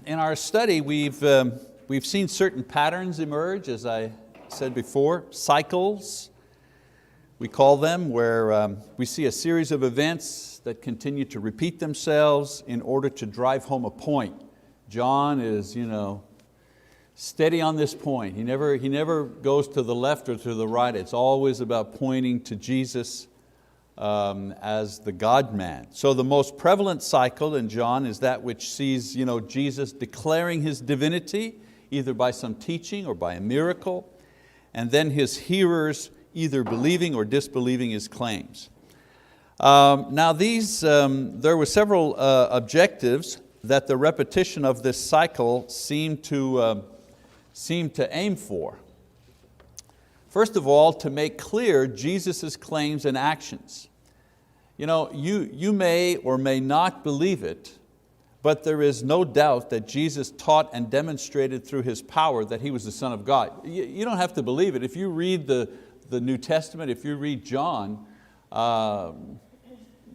In our study, we've seen certain patterns emerge, as I said before, cycles, we call them, where we see a series of events that continue to repeat themselves in order to drive home a point. John is steady on this point. He never goes to the left or to the right. It's always about pointing to Jesus as the God-man. So the most prevalent cycle in John is that which sees Jesus declaring His divinity, either by some teaching or by a miracle, and then His hearers either believing or disbelieving His claims. Now there were several objectives that the repetition of this cycle seemed to aim for. First of all, to make clear Jesus' claims and actions. You may or may not believe it, but there is no doubt that Jesus taught and demonstrated through His power that He was the Son of God. You don't have to believe it. If you read the New Testament, if you read John,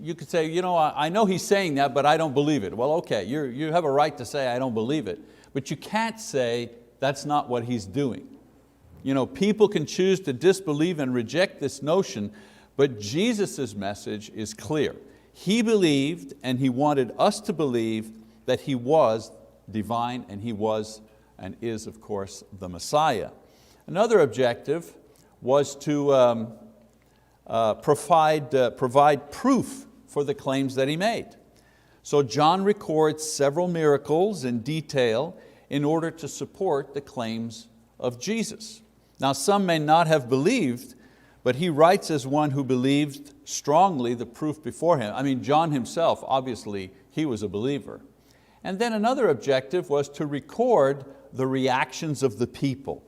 you could say, I know he's saying that, but I don't believe it. Well, okay, you have a right to say I don't believe it, but you can't say that's not what he's doing. People can choose to disbelieve and reject this notion, but Jesus' message is clear. He believed, and He wanted us to believe, that He was divine, and He was and is, of course, the Messiah. Another objective was to provide proof for the claims that He made. So John records several miracles in detail in order to support the claims of Jesus. Now some may not have believed, but he writes as one who believed strongly the proof before him. John himself, obviously, he was a believer. And then another objective was to record the reactions of the people.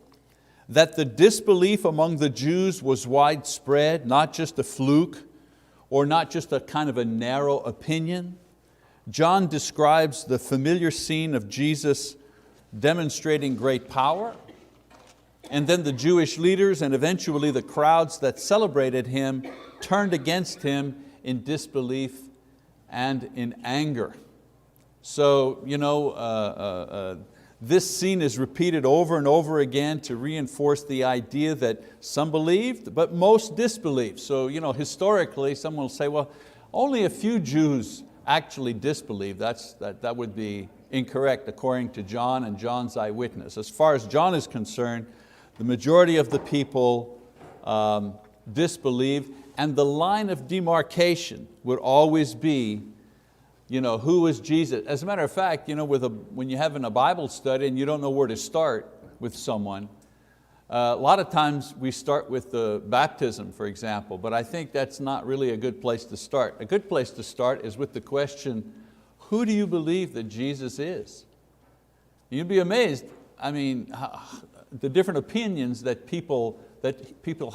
That the disbelief among the Jews was widespread, not just a fluke, or not just a kind of a narrow opinion. John describes the familiar scene of Jesus demonstrating great power, and then the Jewish leaders and eventually the crowds that celebrated Him turned against Him in disbelief and in anger. So this scene is repeated over and over again to reinforce the idea that some believed, but most disbelieved. So historically someone will say, well, only a few Jews actually disbelieved. That would be incorrect according to John and John's eyewitness. As far as John is concerned, the majority of the people disbelieved, and the line of demarcation would always be, who is Jesus? As a matter of fact, when you're having a Bible study and you don't know where to start with someone, a lot of times we start with the baptism, for example, but I think that's not really a good place to start. A good place to start is with the question, who do you believe that Jesus is? You'd be amazed, the different opinions that people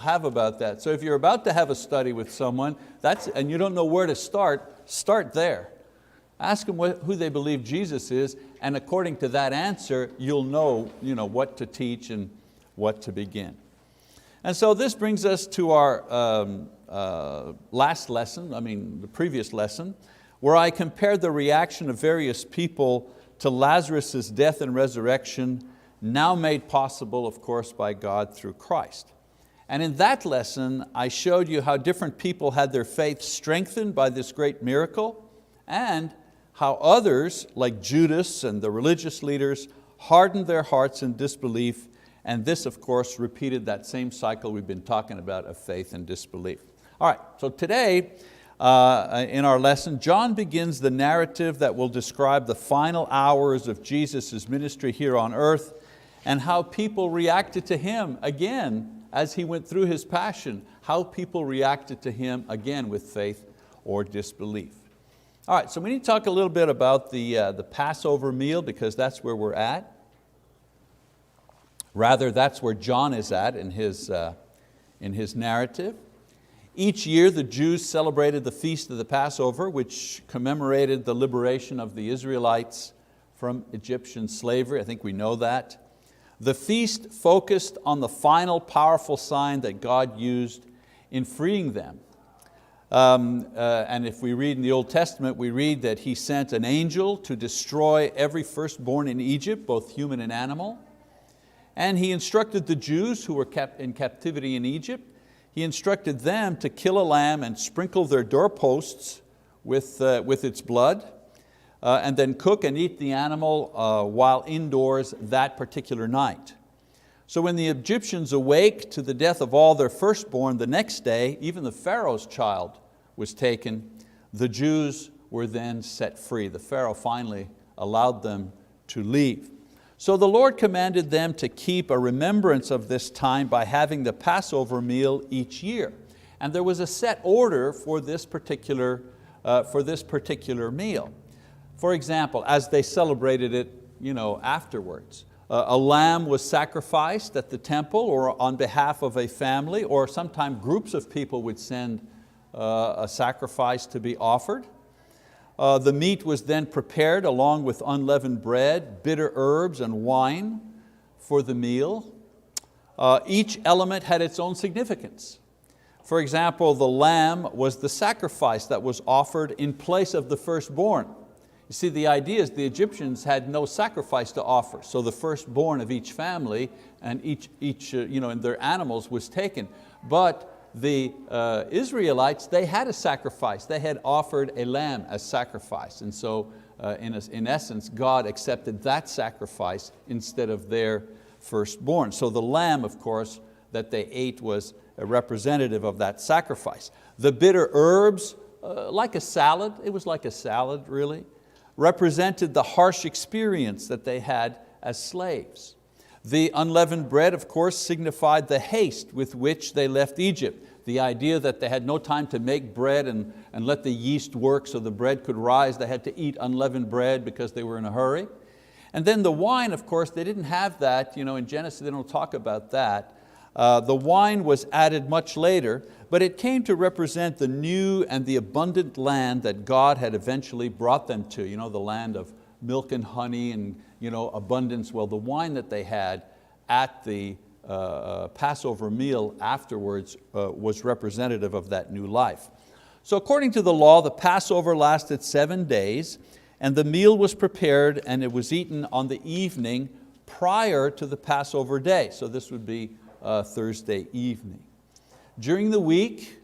have about that. So if you're about to have a study with someone and you don't know where to start there. Ask them who they believe Jesus is, and according to that answer, you'll know what to teach and what to begin. And so this brings us to our last lesson, the previous lesson, where I compared the reaction of various people to Lazarus' death and resurrection, now made possible, of course, by God through Christ. And in that lesson, I showed you how different people had their faith strengthened by this great miracle, and how others, like Judas and the religious leaders, hardened their hearts in disbelief, and this, of course, repeated that same cycle we've been talking about of faith and disbelief. All right, so today, in our lesson, John begins the narrative that will describe the final hours of Jesus' ministry here on earth, and how people reacted to Him again as He went through His passion, how people reacted to Him again with faith or disbelief. All right, so we need to talk a little bit about the Passover meal, because that's where we're at. Rather, that's where John is at in his narrative. Each year the Jews celebrated the feast of the Passover, which commemorated the liberation of the Israelites from Egyptian slavery. I think we know that. The feast focused on the final powerful sign that God used in freeing them. And if we read in the Old Testament, we read that He sent an angel to destroy every firstborn in Egypt, both human and animal. And He instructed the Jews who were kept in captivity in Egypt, He instructed them to kill a lamb and sprinkle their doorposts with its blood, and then cook and eat the animal while indoors that particular night. So when the Egyptians awake to the death of all their firstborn the next day, even the Pharaoh's child was taken, the Jews were then set free. The Pharaoh finally allowed them to leave. So the Lord commanded them to keep a remembrance of this time by having the Passover meal each year. And there was a set order for this particular meal. For example, as they celebrated it afterwards, a lamb was sacrificed at the temple or on behalf of a family, or sometimes groups of people would send a sacrifice to be offered. The meat was then prepared along with unleavened bread, bitter herbs, and wine for the meal. Each element had its own significance. For example, the lamb was the sacrifice that was offered in place of the firstborn. You see, the idea is the Egyptians had no sacrifice to offer, so the firstborn of each family and and their animals was taken. But the Israelites, they had a sacrifice. They had offered a lamb as sacrifice. And so in essence, God accepted that sacrifice instead of their firstborn. So the lamb, of course, that they ate was a representative of that sacrifice. The bitter herbs, like a salad, it was like a salad really, represented the harsh experience that they had as slaves. The unleavened bread, of course, signified the haste with which they left Egypt. The idea that they had no time to make bread and let the yeast work so the bread could rise. They had to eat unleavened bread because they were in a hurry. And then the wine, of course, they didn't have that. In Genesis, they don't talk about that. The wine was added much later, but it came to represent the new and the abundant land that God had eventually brought them to, the land of milk and honey and abundance. Well, the wine that they had at the Passover meal afterwards was representative of that new life. So according to the law, the Passover lasted 7 days, and the meal was prepared and it was eaten on the evening prior to the Passover day. So this would be Thursday evening. During the week,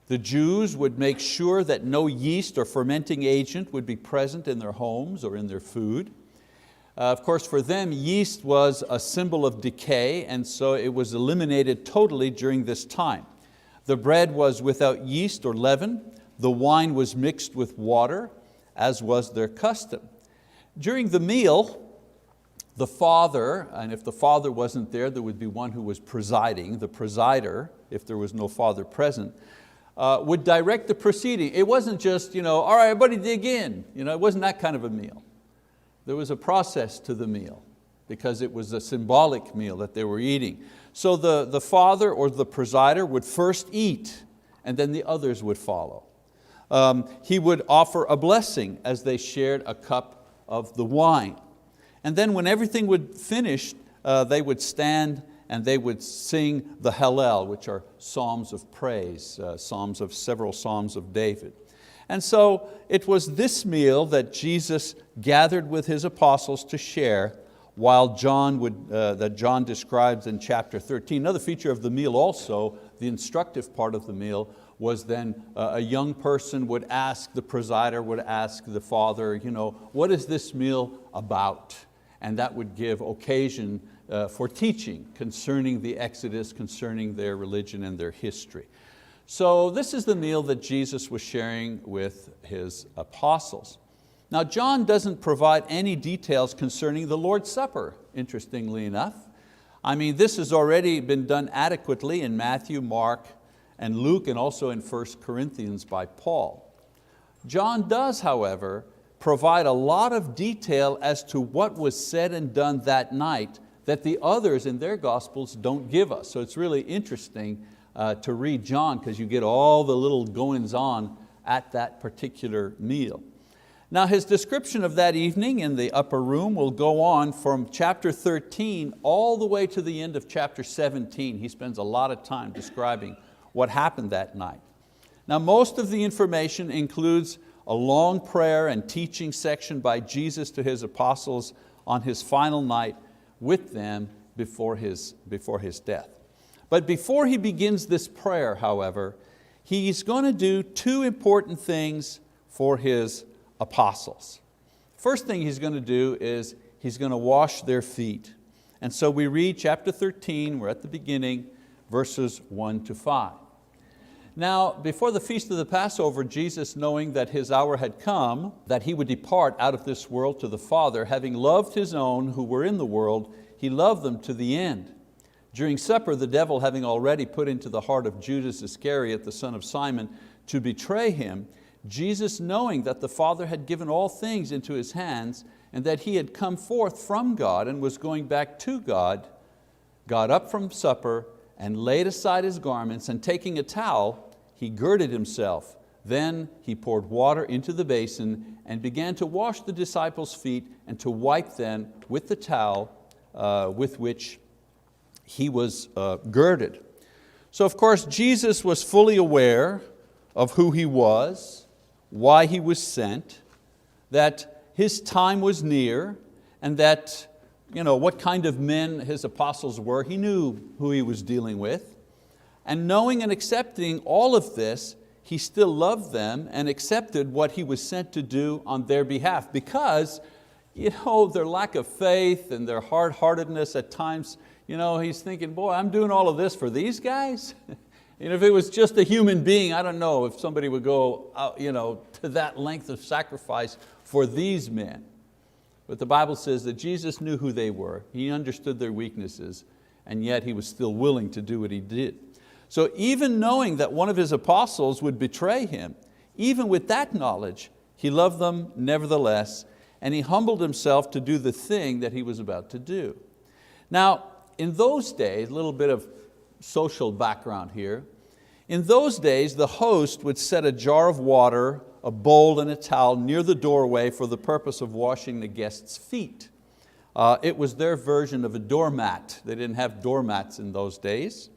the Jews would make sure that no yeast or fermenting agent would be present in their homes or in their food. Of course, for them, yeast was a symbol of decay, and so it was eliminated totally during this time. The bread was without yeast or leaven. The wine was mixed with water, as was their custom. During the meal, the father, and if the father wasn't there, there would be one who was presiding, the presider, if there was no father present, would direct the proceeding. It wasn't just, all right, everybody dig in. It wasn't that kind of a meal. There was a process to the meal because it was a symbolic meal that they were eating. So the father or the presider would first eat and then the others would follow. He would offer a blessing as they shared a cup of the wine. And then when everything would finish, they would stand and they would sing the Hallel, which are psalms of praise, several psalms of David. And so it was this meal that Jesus gathered with His apostles to share, while that John describes in chapter 13. Another feature of the meal also, the instructive part of the meal, was then a young person would ask, the presider would ask the father, what is this meal about? And that would give occasion for teaching concerning the Exodus, concerning their religion and their history. So this is the meal that Jesus was sharing with His apostles. Now John doesn't provide any details concerning the Lord's Supper, interestingly enough. This has already been done adequately in Matthew, Mark, and Luke, and also in 1 Corinthians by Paul. John does, however, provide a lot of detail as to what was said and done that night that the others in their Gospels don't give us. So it's really interesting to read John because you get all the little goings on at that particular meal. Now his description of that evening in the upper room will go on from chapter 13 all the way to the end of chapter 17. He spends a lot of time describing what happened that night. Now most of the information includes a long prayer and teaching section by Jesus to His apostles on His final night with them before His death. But before He begins this prayer, however, He's going to do two important things for His apostles. First thing He's going to do is He's going to wash their feet. And so we read chapter 13, we're at the beginning, verses 1 to 5. Now, before the feast of the Passover, Jesus, knowing that His hour had come, that He would depart out of this world to the Father, having loved His own who were in the world, He loved them to the end. During supper, the devil having already put into the heart of Judas Iscariot, the son of Simon, to betray Him, Jesus, knowing that the Father had given all things into His hands, and that He had come forth from God and was going back to God, got up from supper and laid aside His garments, and taking a towel, He girded Himself. Then He poured water into the basin and began to wash the disciples' feet and to wipe them with the towel with which He was girded. So of course Jesus was fully aware of who He was, why He was sent, that His time was near, and that what kind of men His apostles were. He knew who He was dealing with. And knowing and accepting all of this, He still loved them and accepted what He was sent to do on their behalf, because their lack of faith and their hard-heartedness at times, He's thinking, boy, I'm doing all of this for these guys? If it was just a human being, I don't know if somebody would go to that length of sacrifice for these men. But the Bible says that Jesus knew who they were. He understood their weaknesses, and yet He was still willing to do what He did. So even knowing that one of His apostles would betray Him, even with that knowledge, He loved them nevertheless, and He humbled Himself to do the thing that He was about to do. Now, in those days, a little bit of social background here. In those days, the host would set a jar of water, a bowl and a towel near the doorway for the purpose of washing the guests' feet. It was their version of a doormat. They didn't have doormats in those days.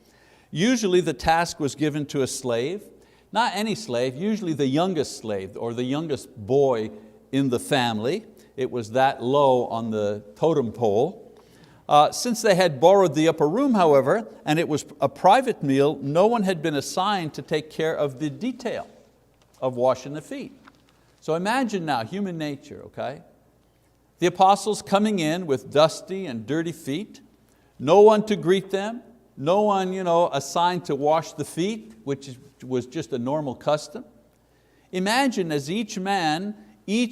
Usually the task was given to a slave, not any slave, usually the youngest slave or the youngest boy in the family. It was that low on the totem pole. Since they had borrowed the upper room, however, and it was a private meal, no one had been assigned to take care of the detail of washing the feet. So imagine now human nature, okay? The apostles coming in with dusty and dirty feet, no one to greet them, no one assigned to wash the feet, which was just a normal custom. Imagine as each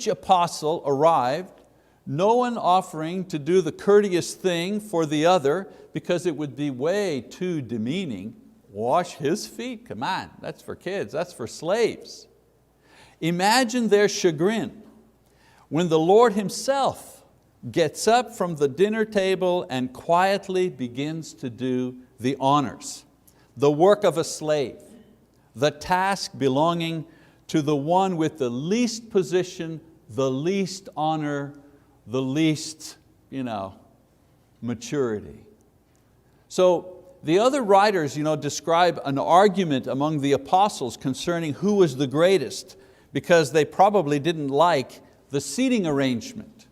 apostle arrived, no one offering to do the courteous thing for the other, because it would be way too demeaning. Wash his feet, come on, that's for kids, that's for slaves. Imagine their chagrin when the Lord Himself gets up from the dinner table and quietly begins to do the honors, the work of a slave, the task belonging to the one with the least position, the least honor, the least maturity. So the other writers describe an argument among the apostles concerning who was the greatest, because they probably didn't like the seating arrangement.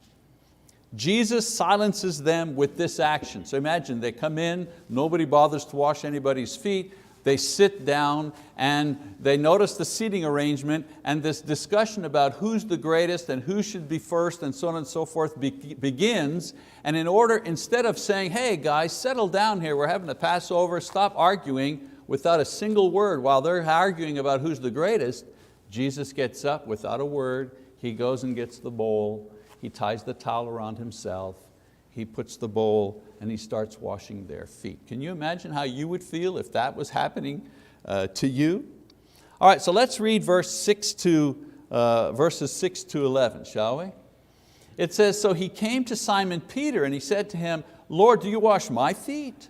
Jesus silences them with this action. So imagine they come in, nobody bothers to wash anybody's feet, they sit down and they notice the seating arrangement, and this discussion about who's the greatest and who should be first and so on and so forth begins. And instead of saying, hey guys, settle down here, we're having a Passover, stop arguing, without a single word while they're arguing about who's the greatest, Jesus gets up without a word, He goes and gets the bowl, He ties the towel around Himself, He puts the bowl and He starts washing their feet. Can you imagine how you would feel if that was happening to you? All right, so let's read verses 6 to 11, shall we? It says, so He came to Simon Peter and He said to him, Lord, do you wash my feet?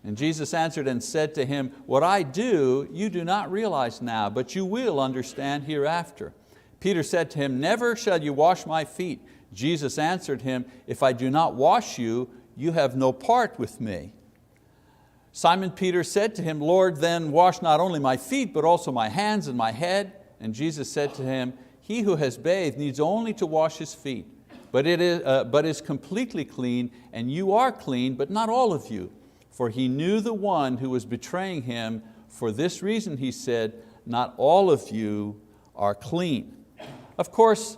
And Jesus answered and said to him, what I do you do not realize now, but you will understand hereafter. Peter said to Him, never shall you wash my feet. Jesus answered him, if I do not wash you, you have no part with me. Simon Peter said to him, Lord, then wash not only my feet, but also my hands and my head. And Jesus said to him, he who has bathed needs only to wash his feet, but is completely clean, and you are clean, but not all of you. For he knew the one who was betraying him. For this reason he said, not all of you are clean. Of course,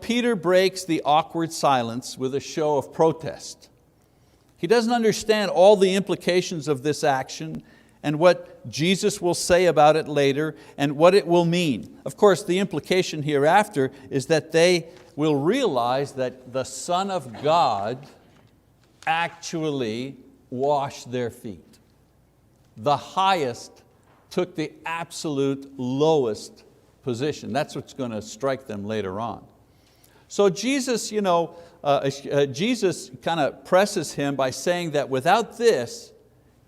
Peter breaks the awkward silence with a show of protest. He doesn't understand all the implications of this action and what Jesus will say about it later and what it will mean. Of course, the implication hereafter is that they will realize that the Son of God actually washed their feet. The highest took the absolute lowest position. That's what's going to strike them later on. So Jesus, Jesus kind of presses him by saying that without this,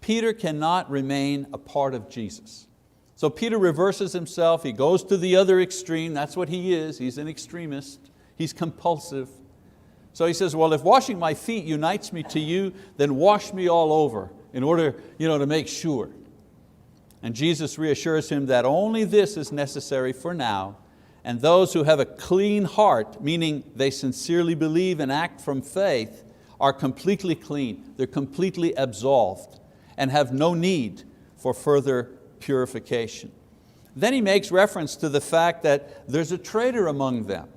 Peter cannot remain a part of Jesus. So Peter reverses himself, he goes to the other extreme, that's what he is, he's an extremist, he's compulsive. So he says, well, if washing my feet unites me to you, then wash me all over in order to make sure. And Jesus reassures him that only this is necessary for now, and those who have a clean heart, meaning they sincerely believe and act from faith, are completely clean, they're completely absolved, and have no need for further purification. Then he makes reference to the fact that there's a traitor among them.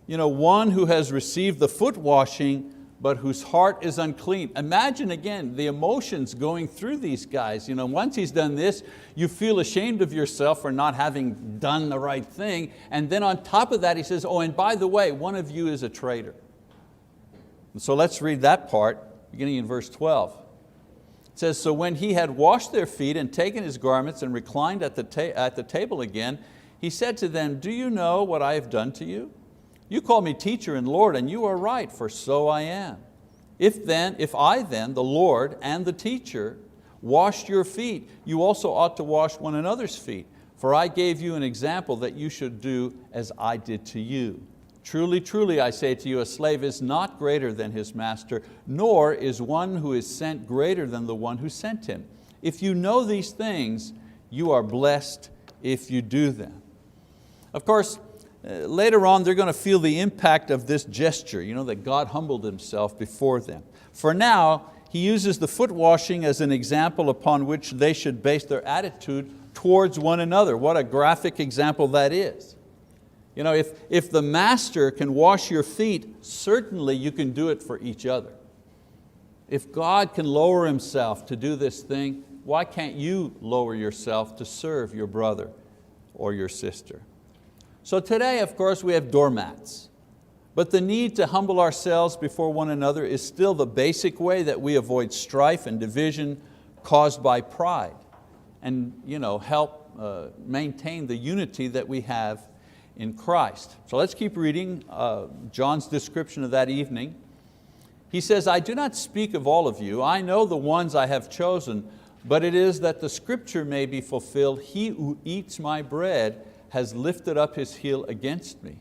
One who has received the foot washing, but whose heart is unclean. Imagine again the emotions going through these guys. Once he's done this, you feel ashamed of yourself for not having done the right thing. And then on top of that he says, oh, and by the way, one of you is a traitor. And so let's read that part, beginning in verse 12. It says, so when he had washed their feet and taken his garments and reclined at the table again, he said to them, do you know what I have done to you? You call me teacher and Lord, and you are right, for so I am. If I then, the Lord and the teacher, washed your feet, you also ought to wash one another's feet. For I gave you an example that you should do as I did to you. Truly, truly, I say to you, a slave is not greater than his master, nor is one who is sent greater than the one who sent him. If you know these things, you are blessed if you do them. Of course, later on they're going to feel the impact of this gesture, that God humbled Himself before them. For now, He uses the foot washing as an example upon which they should base their attitude towards one another. What a graphic example that is. If the master can wash your feet, certainly you can do it for each other. If God can lower Himself to do this thing, why can't you lower yourself to serve your brother or your sister? So today, of course, we have doormats. But the need to humble ourselves before one another is still the basic way that we avoid strife and division caused by pride and help maintain the unity that we have in Christ. So let's keep reading John's description of that evening. He says, I do not speak of all of you. I know the ones I have chosen, but it is that the scripture may be fulfilled. He who eats my bread has lifted up his heel against me.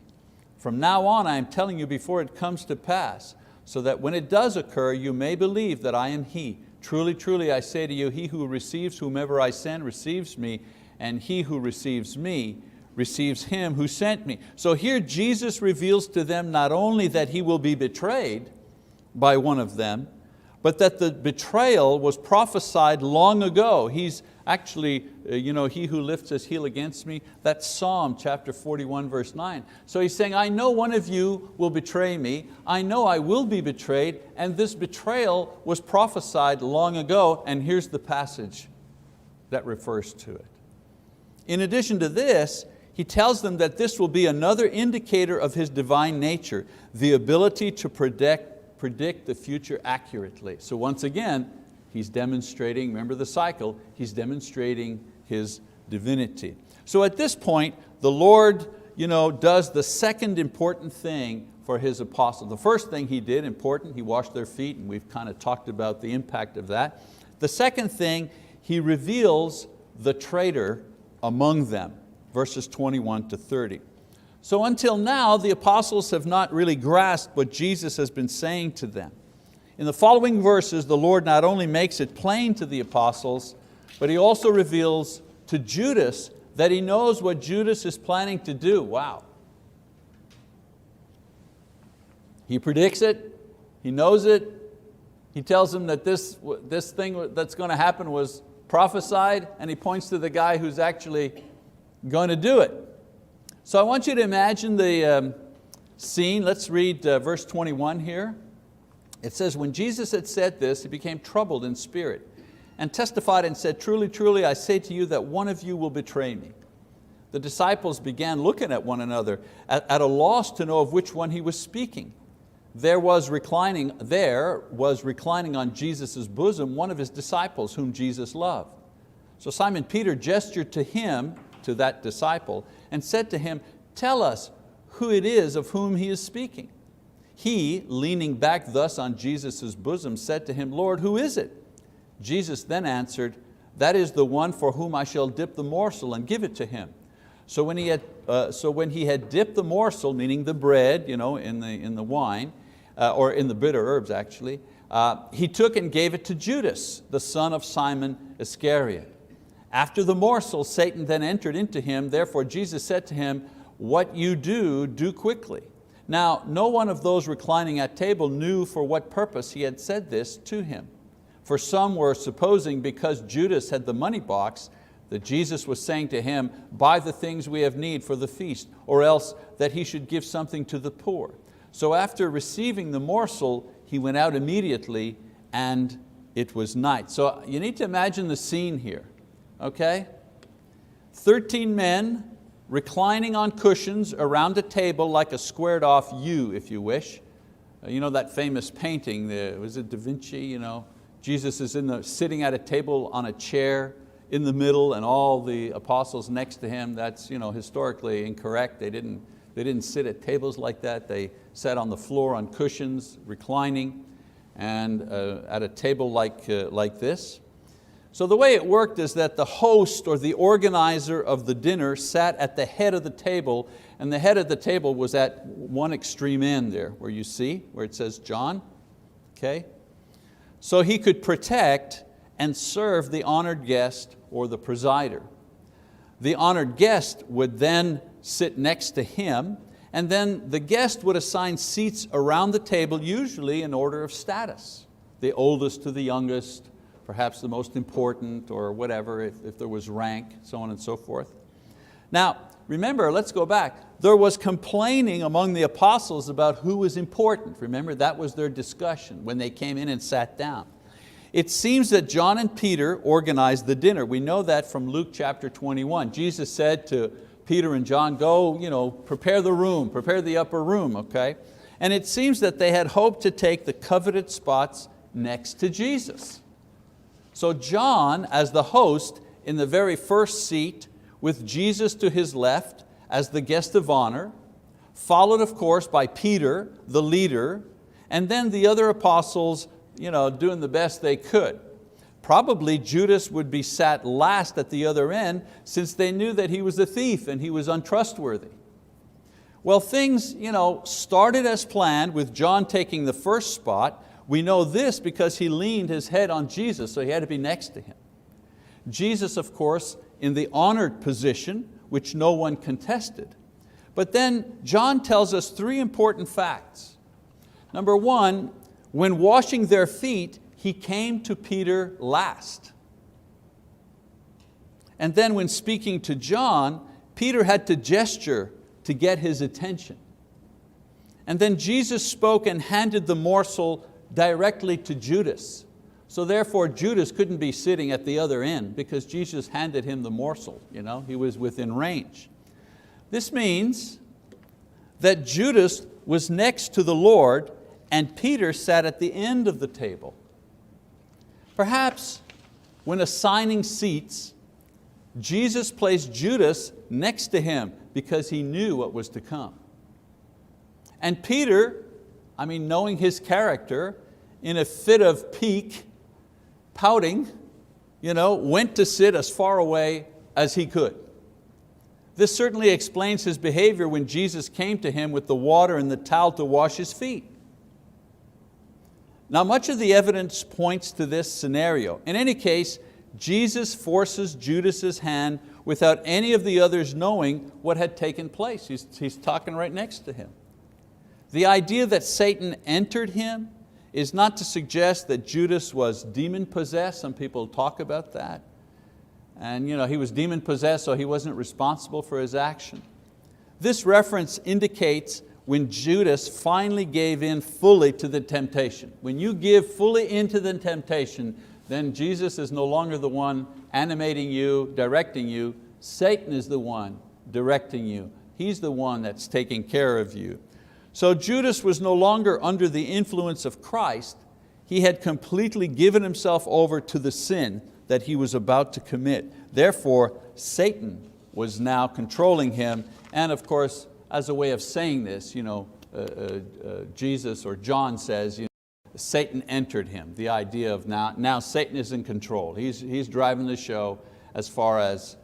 From now on I am telling you before it comes to pass, so that when it does occur you may believe that I am He. Truly, truly I say to you, he who receives whomever I send receives me, and he who receives me receives Him who sent me. So here Jesus reveals to them not only that He will be betrayed by one of them, but that the betrayal was prophesied long ago. He's actually, he who lifts his heel against me, that's Psalm chapter 41 verse 9. So he's saying, I know one of you will betray me, I know I will be betrayed, and this betrayal was prophesied long ago, and here's the passage that refers to it. In addition to this, he tells them that this will be another indicator of His divine nature, the ability to predict the future accurately. So once again, He's demonstrating, remember the cycle, He's demonstrating His divinity. So at this point, the Lord does the second important thing for His apostles. The first thing He did, important, He washed their feet, and we've kind of talked about the impact of that. The second thing, He reveals the traitor among them, verses 21 to 30. So until now, the apostles have not really grasped what Jesus has been saying to them. In the following verses, the Lord not only makes it plain to the apostles, but He also reveals to Judas that He knows what Judas is planning to do. Wow. He predicts it, He knows it, He tells him that this thing that's going to happen was prophesied, and He points to the guy who's actually going to do it. So I want you to imagine the scene. Let's read verse 21 here. It says, when Jesus had said this, He became troubled in spirit and testified and said, truly, truly, I say to you that one of you will betray me. The disciples began looking at one another at a loss to know of which one He was speaking. There was reclining on Jesus' bosom one of His disciples whom Jesus loved. So Simon Peter gestured to him, to that disciple, and said to him, tell us who it is of whom He is speaking. He, leaning back thus on Jesus' bosom, said to Him, Lord, who is it? Jesus then answered, that is the one for whom I shall dip the morsel and give it to him. So when he had dipped the morsel, meaning the bread, in the wine, or in the bitter herbs actually, He took and gave it to Judas, the son of Simon Iscariot. After the morsel, Satan then entered into him. Therefore Jesus said to him, what you do, do quickly. Now no one of those reclining at table knew for what purpose He had said this to him. For some were supposing because Judas had the money box that Jesus was saying to him, buy the things we have need for the feast, or else that He should give something to the poor. So after receiving the morsel, He went out immediately, and it was night. So you need to imagine the scene here, okay? 13 men reclining on cushions around a table like a squared off U, if you wish. You know that famous painting, was it Da Vinci? Jesus is sitting at a table on a chair in the middle and all the apostles next to Him. That's historically incorrect. They didn't sit at tables like that. They sat on the floor on cushions, reclining, and at a table like this. So the way it worked is that the host or the organizer of the dinner sat at the head of the table, and the head of the table was at one extreme end there, where you see, where it says John. Okay? So he could protect and serve the honored guest or the presider. The honored guest would then sit next to him, and then the guest would assign seats around the table, usually in order of status. The oldest to the youngest, perhaps the most important, or whatever, if there was rank, so on and so forth. Now, remember, let's go back. There was complaining among the apostles about who was important. Remember, that was their discussion when they came in and sat down. It seems that John and Peter organized the dinner. We know that from Luke chapter 21. Jesus said to Peter and John, go, prepare the room, prepare the upper room, okay? And it seems that they had hoped to take the coveted spots next to Jesus. So John, as the host, in the very first seat, with Jesus to his left as the guest of honor, followed of course by Peter, the leader, and then the other apostles doing the best they could. Probably Judas would be sat last at the other end, since they knew that he was a thief and he was untrustworthy. Well, things started as planned, with John taking the first spot. We know this because he leaned his head on Jesus, so he had to be next to Him. Jesus, of course, in the honored position, which no one contested. But then John tells us three important facts. Number one, when washing their feet, he came to Peter last. And then when speaking to John, Peter had to gesture to get his attention. And then Jesus spoke and handed the morsel directly to Judas. So therefore Judas couldn't be sitting at the other end, because Jesus handed him the morsel. He was within range. This means that Judas was next to the Lord and Peter sat at the end of the table. Perhaps when assigning seats, Jesus placed Judas next to him because He knew what was to come. And Peter, knowing his character, in a fit of pique, pouting, went to sit as far away as he could. This certainly explains his behavior when Jesus came to him with the water and the towel to wash his feet. Now much of the evidence points to this scenario. In any case, Jesus forces Judas's hand without any of the others knowing what had taken place. He's talking right next to him. The idea that Satan entered him is not to suggest that Judas was demon-possessed. Some people talk about that. And he was demon-possessed, so he wasn't responsible for his action. This reference indicates when Judas finally gave in fully to the temptation. When you give fully into the temptation, then Jesus is no longer the one animating you, directing you. Satan is the one directing you. He's the one that's taking care of you. So Judas was no longer under the influence of Christ. He had completely given himself over to the sin that he was about to commit. Therefore, Satan was now controlling him. And of course, as a way of saying this, Jesus or John says, Satan entered him. The idea of now Satan is in control. He's driving the show as far as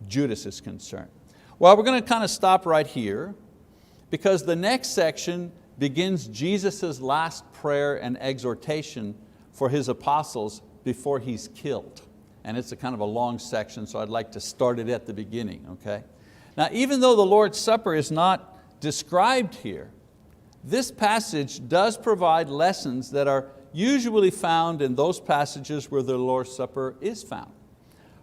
Judas is concerned. Well, we're going to kind of stop right here because the next section begins Jesus' last prayer and exhortation for his apostles before he's killed. And it's a kind of a long section, so I'd like to start it at the beginning. Okay? Now, even though the Lord's Supper is not described here, this passage does provide lessons that are usually found in those passages where the Lord's Supper is found.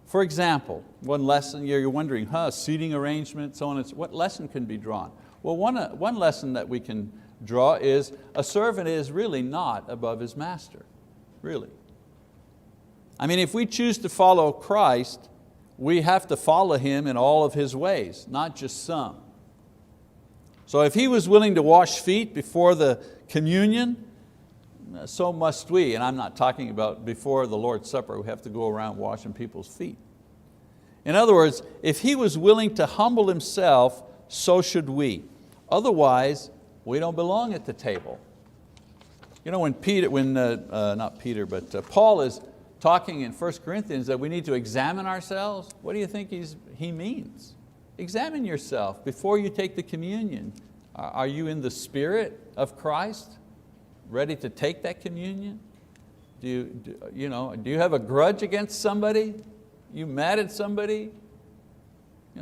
For example, one lesson, you're wondering, seating arrangement, so on, what lesson can be drawn? Well, one lesson that we can draw is a servant is really not above his master, really. I mean, if we choose to follow Christ, we have to follow Him in all of His ways, not just some. So if He was willing to wash feet before the communion, so must we. And I'm not talking about before the Lord's Supper, we have to go around washing people's feet. In other words, if He was willing to humble Himself, so should we. Otherwise, we don't belong at the table. When Paul is talking in 1 Corinthians that we need to examine ourselves, what do you think he means? Examine yourself before you take the communion. Are you in the Spirit of Christ, ready to take that communion? Do you have a grudge against somebody? You mad at somebody?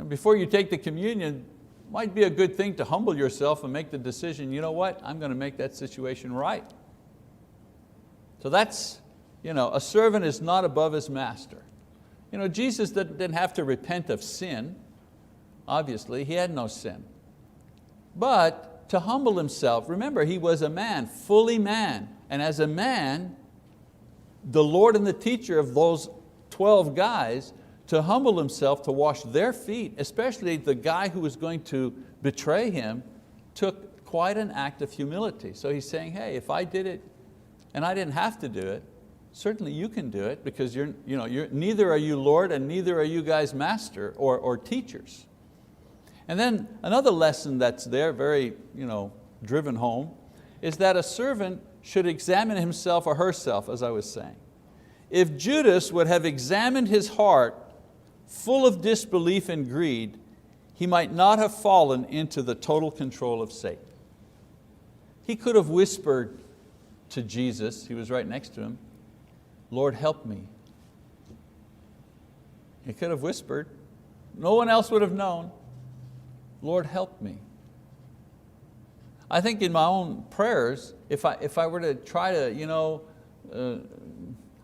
Before you take the communion, might be a good thing to humble yourself and make the decision, you know what, I'm going to make that situation right. So that's, a servant is not above his master. Jesus didn't have to repent of sin. Obviously, He had no sin. But to humble Himself, remember, He was a man, fully man. And as a man, the Lord and the teacher of those 12 guys, to humble Himself, to wash their feet, especially the guy who was going to betray Him, took quite an act of humility. So He's saying, hey, if I did it and I didn't have to do it, certainly you can do it because neither are you Lord and neither are you guys master or teachers. And then another lesson that's there, very driven home, is that a servant should examine himself or herself, as I was saying. If Judas would have examined his heart full of disbelief and greed, he might not have fallen into the total control of Satan. He could have whispered to Jesus, He was right next to Him, Lord, help me. He could have whispered. No one else would have known. Lord, help me. I think in my own prayers, if I were to try to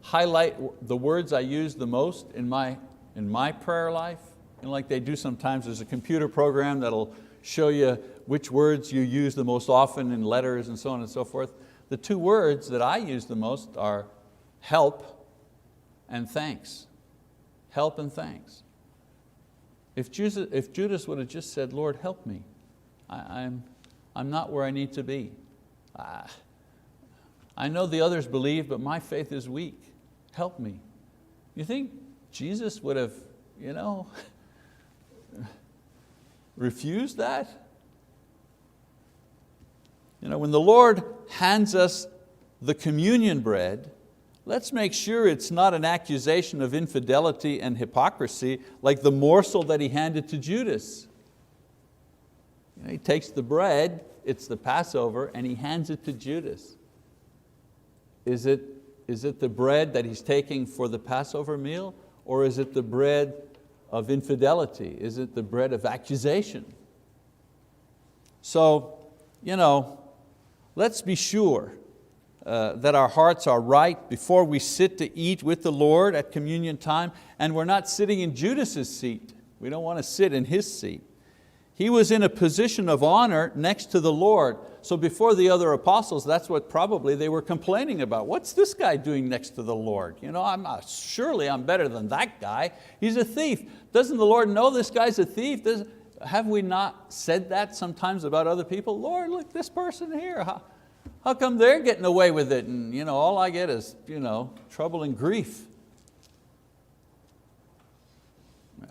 highlight the words I use the most in my prayer life, like they do sometimes, there's a computer program that'll show you which words you use the most often in letters and so on and so forth. The two words that I use the most are help and thanks. Help and thanks. If Judas would have just said, Lord, help me. I'm not where I need to be. I know the others believe, but my faith is weak. Help me. You think Jesus would have, refused that? When the Lord hands us the communion bread, let's make sure it's not an accusation of infidelity and hypocrisy like the morsel that He handed to Judas. He takes the bread it's the Passover, and he hands it to Judas. Is it the bread that he's taking for the Passover meal, or is it the bread of infidelity? Is it the bread of accusation? So, let's be sure that our hearts are right before we sit to eat with the Lord at communion time, and we're not sitting in Judas's seat. We don't want to sit in his seat. He was in a position of honor next to the Lord. So before the other apostles, that's what probably they were complaining about. What's this guy doing next to the Lord? Surely I'm better than that guy. He's a thief. Doesn't the Lord know this guy's a thief? Have we not said that sometimes about other people? Lord, look, this person here, how come they're getting away with it? And all I get is trouble and grief. Yeah.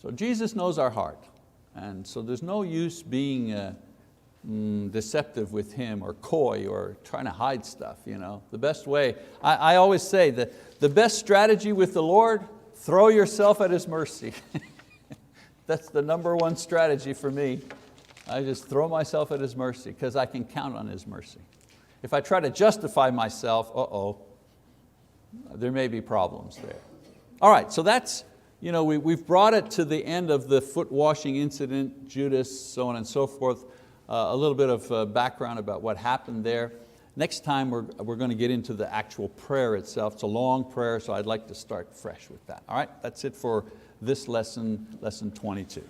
So Jesus knows our heart. And so there's no use being deceptive with Him or coy or trying to hide stuff. The best way, I always say that the best strategy with the Lord, throw yourself at His mercy. That's the number one strategy for me. I just throw myself at His mercy because I can count on His mercy. If I try to justify myself, there may be problems there. All right, so that's, we've brought it to the end of the foot washing incident, Judas, so on and so forth. A little bit of background about what happened there. Next time we're going to get into the actual prayer itself. It's a long prayer, so I'd like to start fresh with that. All right, that's it for this lesson, lesson 22.